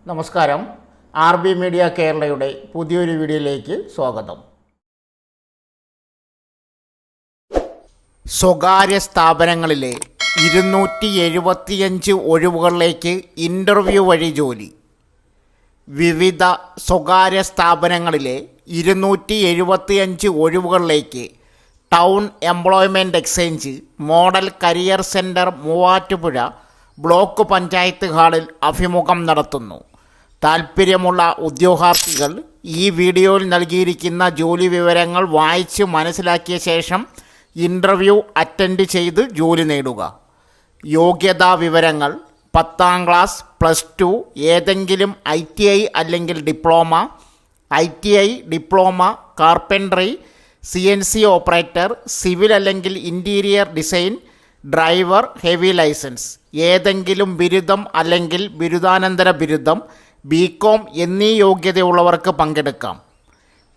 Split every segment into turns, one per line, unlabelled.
നമസ്കാരം. RB media കേരളയുടെ പുതിയൊരു വീഡിയോയിലേക്ക് സ്വാഗതം. സ്വകാര്യ സ്ഥാപനങ്ങളിലെ 275 ഒഴിവുകളിലേക്ക് ഇൻ്റർവ്യൂ വഴി ജോലി. വിവിധ സ്വകാര്യ സ്ഥാപനങ്ങളിലെ 275 ഒഴിവുകളിലേക്ക് town employment exchange model career centre Muvattupuzha block panchayat ഹാളിൽ അഭിമുഖം നടത്തുന്നു. താൽപ്പര്യമുള്ള ഉദ്യോഗാർത്ഥികൾ ഈ വീഡിയോയിൽ നൽകിയിരിക്കുന്ന ജോലി വിവരങ്ങൾ വായിച്ച് മനസ്സിലാക്കിയ ശേഷം ഇൻ്റർവ്യൂ അറ്റൻഡ് ചെയ്ത് ജോലി നേടുക. യോഗ്യതാ വിവരങ്ങൾ: 10ാം ക്ലാസ്, +2, ഏതെങ്കിലും ITI അല്ലെങ്കിൽ diploma, ITI diploma, carpentry, CNC operator, civil അല്ലെങ്കിൽ interior design, driver, heavy licence, ഏതെങ്കിലും ബിരുദം അല്ലെങ്കിൽ ബിരുദാനന്തര ബിരുദം, BCom എന്നീ യോഗ്യതയുള്ളവർക്ക് പങ്കെടുക്കാം.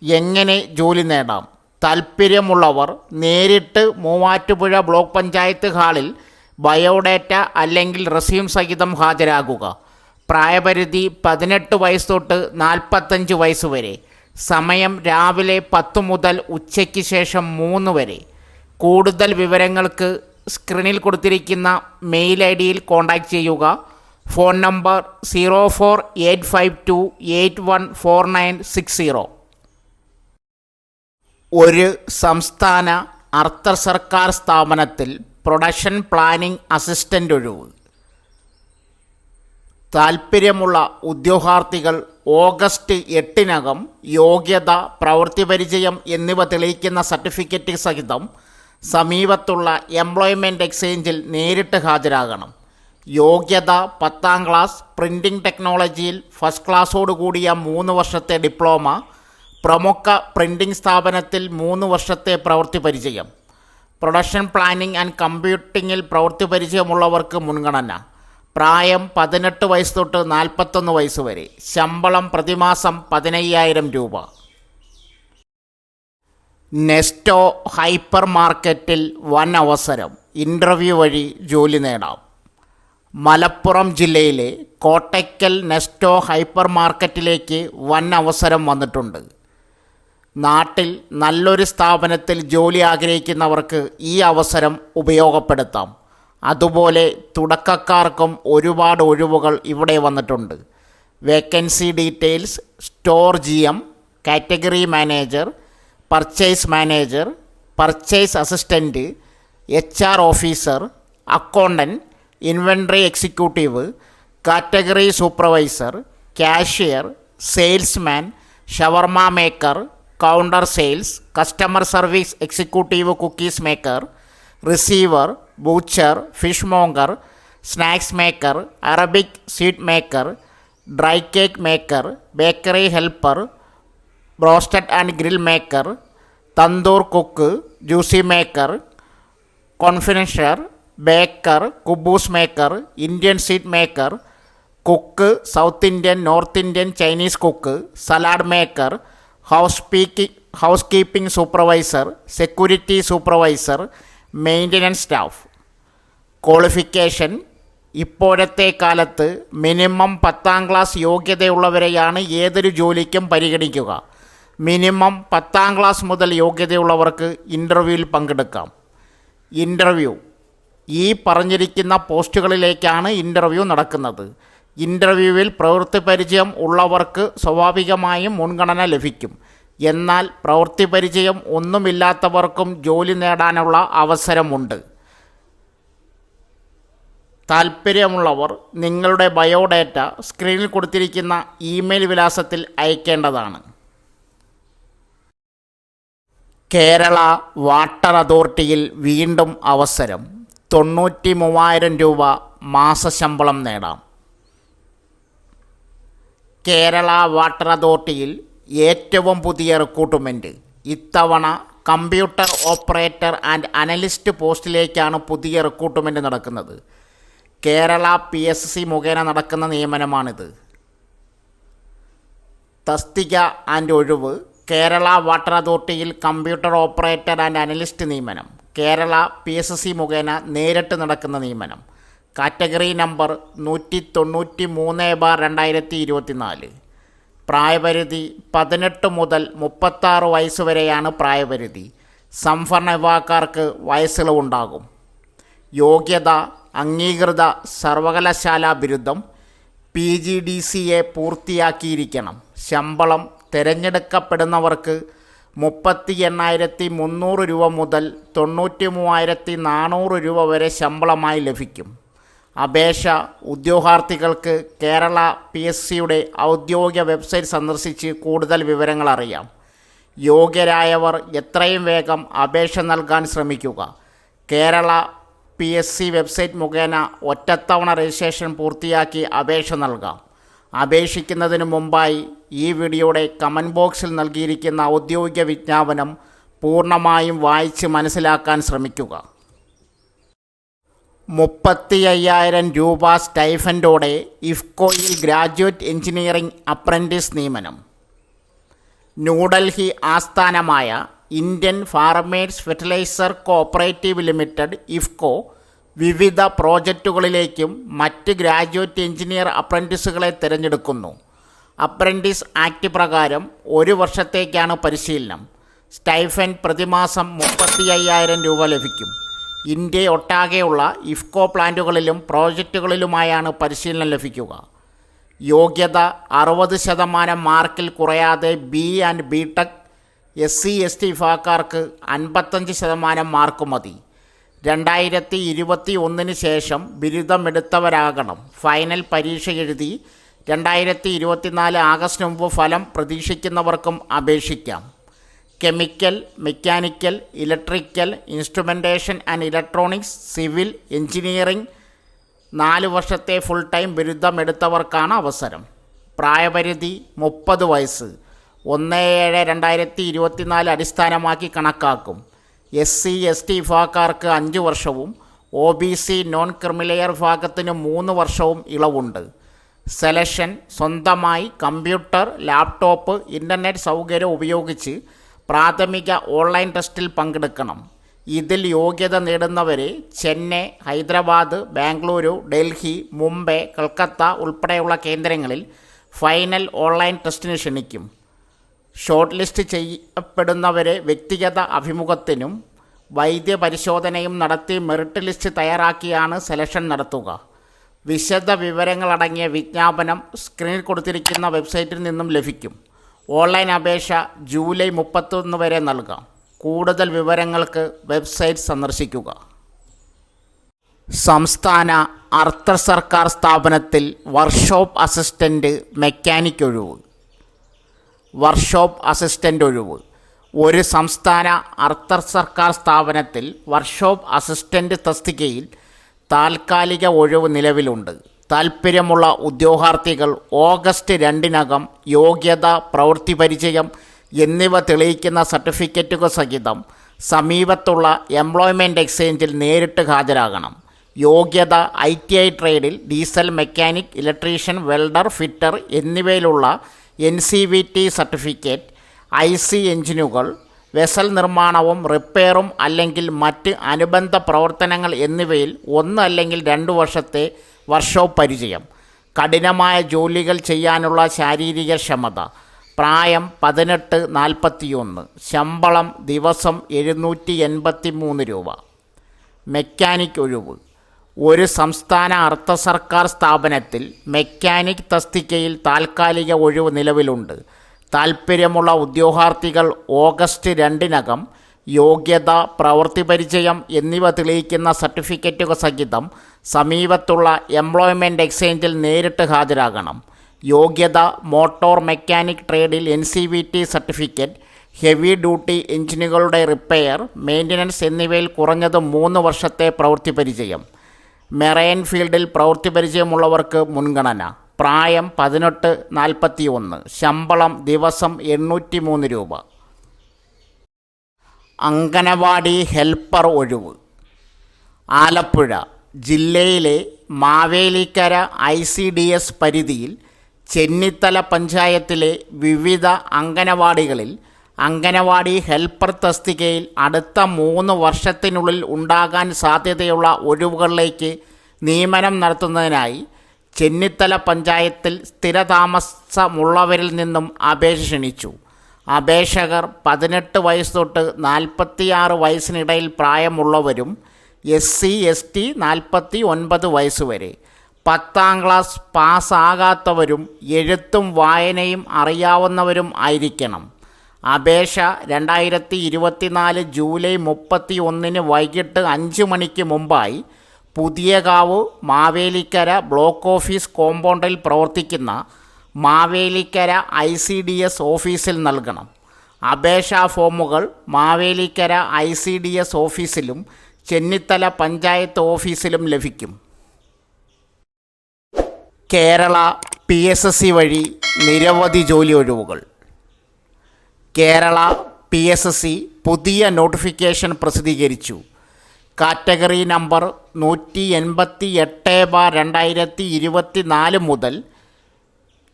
എങ്ങനെ ജോലി നേടാം? താൽപ്പര്യമുള്ളവർ നേരിട്ട് മൂവാറ്റുപുഴ ബ്ലോക്ക് പഞ്ചായത്ത് ഹാളിൽ ബയോഡാറ്റ അല്ലെങ്കിൽ റെസ്യൂം സഹിതം ഹാജരാകുക. പ്രായപരിധി 18 വയസ്സ് തൊട്ട് 45 വയസ്സ് വരെ. സമയം രാവിലെ 10 മുതൽ ഉച്ചയ്ക്ക് ശേഷം 3 വരെ. കൂടുതൽ വിവരങ്ങൾക്ക് സ്ക്രീനിൽ കൊടുത്തിരിക്കുന്ന മെയിൽ ID-യിൽ കോൺടാക്റ്റ് ചെയ്യുക. Phone number 0485281490. ഒരു സംസ്ഥാന അർദ്ധ സർക്കാർ സ്ഥാപനത്തിൽ പ്രൊഡക്ഷൻ പ്ലാനിംഗ് അസിസ്റ്റൻ്റ് ഒഴിവ്. താൽപ്പര്യമുള്ള ഉദ്യോഗാർത്ഥികൾ ഓഗസ്റ്റ് 8-നകം യോഗ്യത, പ്രവൃത്തി പരിചയം എന്നിവ തെളിയിക്കുന്ന സർട്ടിഫിക്കറ്റ് സഹിതം സമീപത്തുള്ള എംപ്ലോയ്മെൻറ്റ് എക്സ്ചേഞ്ചിൽ നേരിട്ട് ഹാജരാകണം. യോഗ്യത: 10ാം ക്ലാസ്, പ്രിൻറ്റിംഗ് ടെക്നോളജിയിൽ ഫസ്റ്റ് ക്ലാസ്സോടുകൂടിയ 3 വർഷത്തെ ഡിപ്ലോമ, പ്രമുഖ പ്രിൻറ്റിംഗ് സ്ഥാപനത്തിൽ 3 വർഷത്തെ പ്രവൃത്തി പരിചയം. പ്രൊഡക്ഷൻ പ്ലാനിംഗ് ആൻഡ് കമ്പ്യൂട്ടിങ്ങിൽ പ്രവൃത്തി പരിചയമുള്ളവർക്ക് മുൻഗണന. പ്രായം 18 വയസ്സ് തൊട്ട് 41 വയസ്സ് വരെ. ശമ്പളം പ്രതിമാസം 15,000 രൂപ. നെസ്റ്റോ ഹൈപ്പർ മാർക്കറ്റിൽ വൻ അവസരം. ഇൻ്റർവ്യൂ വഴി ജോലി നേടാം. മലപ്പുറം ജില്ലയിലെ കോട്ടയ്ക്കൽ നെസ്റ്റോ ഹൈപ്പർ മാർക്കറ്റിലേക്ക് വൻ അവസരം വന്നിട്ടുണ്ട്. നാട്ടിൽ നല്ലൊരു സ്ഥാപനത്തിൽ ജോലി ആഗ്രഹിക്കുന്നവർക്ക് ഈ അവസരം ഉപയോഗപ്പെടുത്താം. അതുപോലെ തുടക്കക്കാർക്കും ഒരുപാട് ഒഴിവുകൾ ഇവിടെ വന്നിട്ടുണ്ട്. Vacancy details: store GM, category manager, purchase manager, purchase assistant, HR officer, accountant, inventory executive, category supervisor, cashier, salesman, shawarma maker, counter sales, customer service executive, cookies maker, receiver, butcher, fishmonger, snacks maker, Arabic sweet maker, dry cake maker, bakery helper, broasted and grill maker, tandoor cook, juicy maker, confectioner, baker, കുബൂസ് maker, Indian sweet maker, cook, South Indian, North Indian, Chinese cook, salad maker, house keeping supervisor, security supervisor, maintenance staff. Qualification: ഇപ്പോഴത്തെ കാലത്ത് minimum 10ാം class യോഗ്യതയുള്ളവരെയാണ് ഏതൊരു ജോലിക്കും പരിഗണിക്കുക. Minimum 10ാം class മുതൽ യോഗ്യതയുള്ളവർക്ക് ഇൻ്റർവ്യൂവിൽ പങ്കെടുക്കാം. Interview: ഈ പറഞ്ഞിരിക്കുന്ന പോസ്റ്റുകളിലേക്കാണ് ഇൻ്റർവ്യൂ നടക്കുന്നത്. ഇൻ്റർവ്യൂവിൽ പ്രവൃത്തി പരിചയം ഉള്ളവർക്ക് സ്വാഭാവികമായും മുൻഗണന ലഭിക്കും. എന്നാൽ പ്രവൃത്തി പരിചയം ഒന്നുമില്ലാത്തവർക്കും ജോലി നേടാനുള്ള അവസരമുണ്ട്. താൽപ്പര്യമുള്ളവർ നിങ്ങളുടെ ബയോഡാറ്റ സ്ക്രീനിൽ കൊടുത്തിരിക്കുന്ന ഇമെയിൽ വിലാസത്തിൽ അയക്കേണ്ടതാണ്. കേരള വാട്ടർ അതോറിറ്റിയിൽ വീണ്ടും അവസരം. 93,000 രൂപ മാസശമ്പളം നേടാം. കേരള വാട്ടർ അതോറിറ്റിയിൽ ഏറ്റവും പുതിയ റിക്രൂട്ട്മെൻറ്റ്. ഇത്തവണ കമ്പ്യൂട്ടർ ഓപ്പറേറ്റർ ആൻഡ് അനലിസ്റ്റ് പോസ്റ്റിലേക്കാണ് പുതിയ റിക്രൂട്ട്മെൻറ്റ് നടക്കുന്നത്. കേരള PSC മുഖേന നടക്കുന്ന നിയമനമാണിത്. തസ്തിക ആൻഡ് ഒഴിവ്: കേരള വാട്ടർ അതോറിറ്റിയിൽ കമ്പ്യൂട്ടർ ഓപ്പറേറ്റർ ആൻഡ് അനലിസ്റ്റ് നിയമനം. കേരള PSC മുഖേന നേരിട്ട് നടക്കുന്ന നിയമനം. Category number 193/2024. പ്രായപരിധി 18 മുതൽ 36 വയസ്സ് വരെയാണ് പ്രായപരിധി. സംവരണ വിഭാഗക്കാർക്ക് വയസ്സിളവുണ്ടാകും. യോഗ്യത അംഗീകൃത സർവകലാശാലാ ബിരുദം PGDCA പൂർത്തിയാക്കിയിരിക്കണം. ശമ്പളം തിരഞ്ഞെടുക്കപ്പെടുന്നവർക്ക് 38,300 രൂപ മുതൽ 93,400 രൂപ വരെ ശമ്പളമായി ലഭിക്കും. അപേക്ഷ ഉദ്യോഗാർത്ഥികൾക്ക് കേരള PSCയുടെ ഔദ്യോഗിക വെബ്സൈറ്റ് സന്ദർശിച്ച് കൂടുതൽ വിവരങ്ങൾ അറിയാം. യോഗ്യരായവർ എത്രയും വേഗം അപേക്ഷ നൽകാൻ ശ്രമിക്കുക. കേരള PSC വെബ്സൈറ്റ് മുഖേന ഒറ്റത്തവണ രജിസ്ട്രേഷൻ പൂർത്തിയാക്കി അപേക്ഷ നൽകാം. അപേക്ഷിക്കുന്നതിന് മുമ്പായി ഈ വീഡിയോയുടെ കമൻറ്റ് ബോക്സിൽ നൽകിയിരിക്കുന്ന ഔദ്യോഗിക വിജ്ഞാപനം പൂർണ്ണമായും വായിച്ച് മനസ്സിലാക്കാൻ ശ്രമിക്കുക. 35,000 രൂപ സ്റ്റൈഫൻഡോടെ ഇഫ്കോയിൽ ഗ്രാജുവേറ്റ് എഞ്ചിനീയറിംഗ് അപ്രൻറ്റീസ് നിയമനം. ന്യൂഡൽഹി ആസ്ഥാനമായ Indian farmers fertiliser cooperative limited IFFCO വിവിധ പ്രോജക്റ്റുകളിലേക്കും മറ്റ് ഗ്രാജുവേറ്റ് എഞ്ചിനീയർ അപ്രൻറ്റീസുകളെ തിരഞ്ഞെടുക്കുന്നു. അപ്രൻറ്റീസ് ആക്ട് പ്രകാരം 1 വർഷത്തേക്കാണ് പരിശീലനം. സ്റ്റൈഫൻഡ് പ്രതിമാസം 35,000 രൂപ ലഭിക്കും. ഇന്ത്യ ഒട്ടാകെയുള്ള ഇഫ്കോ പ്ലാന്റുകളിലും പ്രോജക്റ്റുകളിലുമായാണ് പരിശീലനം ലഭിക്കുക. യോഗ്യത 60% മാർക്കിൽ കുറയാതെ B&BTech SC/ST വിഭാഗക്കാർക്ക് 55% മാർക്ക് മതി. 2021 ശേഷം ബിരുദമെടുത്തവരാകണം. ഫൈനൽ പരീക്ഷ എഴുതി 2024 ആഗസ്റ്റ് മുമ്പ് ഫലം പ്രതീക്ഷിക്കുന്നവർക്കും അപേക്ഷിക്കാം. Chemical, mechanical, electrical, instrumentation and electronics, civil engineering 4 വർഷത്തെ ഫുൾ ടൈം ബിരുദമെടുത്തവർക്കാണ് അവസരം. പ്രായപരിധി 30 വയസ്സ് 1/7/2024 അടിസ്ഥാനമാക്കി കണക്കാക്കും. SC/ST വിഭാഗക്കാർക്ക് 5 വർഷവും OBC നോൺ ക്രിമിലെയർ വിഭാഗത്തിന് 3 വർഷവും ഇളവുണ്ട്. സെലക്ഷൻ സ്വന്തമായി കമ്പ്യൂട്ടർ, ലാപ്ടോപ്പ്, ഇൻ്റർനെറ്റ് സൗകര്യം ഉപയോഗിച്ച് പ്രാഥമിക ഓൺലൈൻ ടെസ്റ്റിൽ പങ്കെടുക്കണം. ഇതിൽ യോഗ്യത നേടുന്നവരെ ചെന്നൈ, ഹൈദരാബാദ്, ബാംഗ്ലൂരു, ഡൽഹി, മുംബൈ, കൽക്കത്ത ഉൾപ്പെടെയുള്ള കേന്ദ്രങ്ങളിൽ ഫൈനൽ ഓൺലൈൻ ടെസ്റ്റിന് ക്ഷണിക്കും. ഷോർട്ട് ലിസ്റ്റ് ചെയ്യപ്പെടുന്നവരെ വ്യക്തിഗത അഭിമുഖത്തിനും വൈദ്യപരിശോധനയും നടത്തി മെറിറ്റ് ലിസ്റ്റ് തയ്യാറാക്കിയാണ് സെലക്ഷൻ നടത്തുക. വിശദ വിവരങ്ങളടങ്ങിയ വിജ്ഞാപനം സ്ക്രീനിൽ കൊടുത്തിരിക്കുന്ന വെബ്സൈറ്റിൽ നിന്നും ലഭിക്കും. ഓൺലൈൻ അപേക്ഷ ജൂലൈ 31 വരെ നൽകാം. കൂടുതൽ വിവരങ്ങൾക്ക് വെബ്സൈറ്റ് സന്ദർശിക്കുക. സംസ്ഥാന അർദ്ധ സർക്കാർ സ്ഥാപനത്തിൽ വർക്ക്ഷോപ്പ് അസിസ്റ്റൻ്റ് മെക്കാനിക് ഒഴിവ്. വർക്ക്ഷോപ്പ് അസിസ്റ്റൻ്റ് ഒഴിവ്. ഒരു സംസ്ഥാന അർദ്ധ സർക്കാർ സ്ഥാപനത്തിൽ വർക്ക്ഷോപ്പ് അസിസ്റ്റൻ്റ് തസ്തികയിൽ താൽക്കാലിക ഒഴിവ് നിലവിലുണ്ട്. താൽപ്പര്യമുള്ള ഉദ്യോഗാർത്ഥികൾ ഓഗസ്റ്റ് 2 യോഗ്യത, പ്രവൃത്തി പരിചയം എന്നിവ തെളിയിക്കുന്ന സർട്ടിഫിക്കറ്റുകൾ സഹിതം സമീപത്തുള്ള എംപ്ലോയ്മെൻറ്റ് എക്സ്ചേഞ്ചിൽ നേരിട്ട് ഹാജരാകണം. യോഗ്യത ITI ട്രേഡിൽ diesel mechanic, electrician, welder, fitter എന്നിവയിലുള്ള NCVT സർട്ടിഫിക്കറ്റ്, IC എഞ്ചിനുകൾ, വെസൽ നിർമ്മാണവും റിപ്പയറും അല്ലെങ്കിൽ മറ്റ് അനുബന്ധ പ്രവർത്തനങ്ങൾ എന്നിവയിൽ 1 അല്ലെങ്കിൽ 2 വർഷത്തെ വർക്ക്ഷോപ്പ് പരിചയം. കഠിനമായ ജോലികൾ ചെയ്യാനുള്ള ശാരീരിക ക്ഷമത. പ്രായം 18-41. ശമ്പളം ദിവസം 783 രൂപ. മെക്കാനിക് ഒഴിവ്. ഒരു സംസ്ഥാന അർദ്ധ സർക്കാർ സ്ഥാപനത്തിൽ മെക്കാനിക് തസ്തികയിൽ താൽക്കാലിക ഒഴിവ് നിലവിലുണ്ട്. താൽപ്പര്യമുള്ള ഉദ്യോഗാർത്ഥികൾ ഓഗസ്റ്റ് 2 യോഗ്യത, പ്രവൃത്തി പരിചയം എന്നിവ തെളിയിക്കുന്ന സർട്ടിഫിക്കറ്റുകൾ സഹിതം സമീപത്തുള്ള എംപ്ലോയ്മെൻറ്റ് എക്സ്ചേഞ്ചിൽ നേരിട്ട് ഹാജരാകണം. യോഗ്യത മോട്ടോർ മെക്കാനിക് ട്രേഡിൽ NCVT സർട്ടിഫിക്കറ്റ്, ഹെവി ഡ്യൂട്ടി എഞ്ചിനുകളുടെ റിപ്പയർ, മെയിൻ്റനൻസ് എന്നിവയിൽ കുറഞ്ഞത് 3 വർഷത്തെ പ്രവൃത്തി പരിചയം. മെറൈൻ ഫീൽഡിൽ പ്രവൃത്തി പരിചയമുള്ളവർക്ക് മുൻഗണന. പ്രായം 18-41. ശമ്പളം ദിവസം 803 രൂപ. അങ്കനവാടി ഹെൽപ്പർ ഒഴിവ്. ആലപ്പുഴ ജില്ലയിലെ മാവേലിക്കര ICDS പരിധിയിൽ ചെന്നിത്തല പഞ്ചായത്തിലെ വിവിധ അങ്കനവാടികളിൽ അങ്കനവാടി ഹെൽപ്പർ തസ്തികയിൽ അടുത്ത 3 വർഷത്തിനുള്ളിൽ ഉണ്ടാകാൻ സാധ്യതയുള്ള ഒഴിവുകളിലേക്ക് നിയമനം നടത്തുന്നതിനായി ചെന്നിത്തല പഞ്ചായത്തിൽ സ്ഥിരതാമസമുള്ളവരിൽ നിന്നും അപേക്ഷ ക്ഷണിച്ചു. അപേക്ഷകർ 18 വയസ്സ് തൊട്ട് 46 വയസ്സിനിടയിൽ പ്രായമുള്ളവരും SC ST 49 വയസ്സ് വരെ, 10ാം ക്ലാസ് പാസ്സാകാത്തവരും എഴുത്തും വായനയും അറിയാവുന്നവരും ആയിരിക്കണം. അപേക്ഷ 2024 ജൂലൈ 31 വൈകിട്ട് 5 മണിക്ക് മുമ്പായി പുതിയകാവ് മാവേലിക്കര ബ്ലോക്ക് ഓഫീസ് കോമ്പൗണ്ടിൽ പ്രവർത്തിക്കുന്ന മാവേലിക്കര ICDS ഓഫീസിൽ നൽകണം. അപേക്ഷാ ഫോമുകൾ മാവേലിക്കര ICDS ഓഫീസിലും ചെന്നിത്തല പഞ്ചായത്ത് ഓഫീസിലും ലഭിക്കും. കേരള PSSC വഴി നിരവധി ജോലി ഒഴിവുകൾ. കേരള PSSC പുതിയ നോട്ടിഫിക്കേഷൻ പ്രസിദ്ധീകരിച്ചു. കാറ്റഗറി നമ്പർ 188/2024 മുതൽ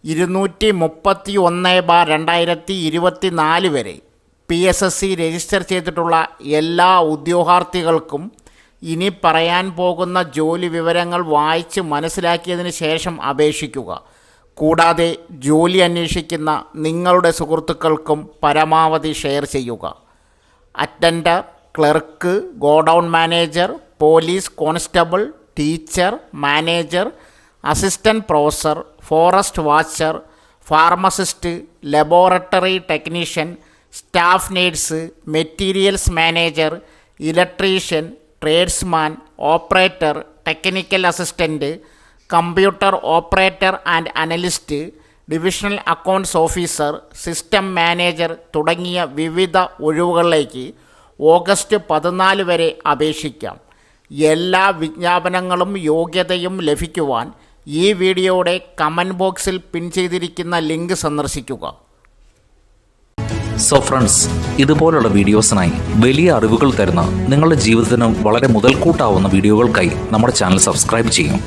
231/2024 വരെ PSSC രജിസ്റ്റർ ചെയ്തിട്ടുള്ള എല്ലാ ഉദ്യോഗാർത്ഥികൾക്കും ഇനി പറയാൻ പോകുന്ന ജോലി വിവരങ്ങൾ വായിച്ച് മനസ്സിലാക്കിയതിന് ശേഷം അപേക്ഷിക്കുക. കൂടാതെ ജോലി അന്വേഷിക്കുന്ന നിങ്ങളുടെ സുഹൃത്തുക്കൾക്കും പരമാവധി ഷെയർ ചെയ്യുക. Attender, clerk, godown manager, police constable, teacher, manager, assistant professor, forest watcher, pharmacist, laboratory technician, staff nurse, materials manager, electrician, tradesman, operator, technical assistant, computer operator and analyst, divisional accounts officer, system manager തുടങ്ങിയ വിവിധ ഒഴിവുകളിലേക്ക് August 14 വരെ അപേക്ഷിക്കാം. എല്ലാ വിജ്ഞാപനങ്ങളും യോഗ്യതയും ലഭിക്കുവാൻ ഈ വീഡിയോയുടെ comment ബോക്സിൽ പിൻ ചെയ്തിരിക്കുന്ന ലിങ്ക് സന്ദർശിക്കുക.
സോ ഫ്രണ്ട്സ്, ഇതുപോലുള്ള വീഡിയോസിനായി വലിയ അറിവുകൾ തരുന്ന നിങ്ങളുടെ ജീവിതത്തിന് വളരെ മുതൽക്കൂട്ടാവുന്ന വീഡിയോകൾക്കായി നമ്മുടെ ചാനൽ സബ്സ്ക്രൈബ് ചെയ്യും.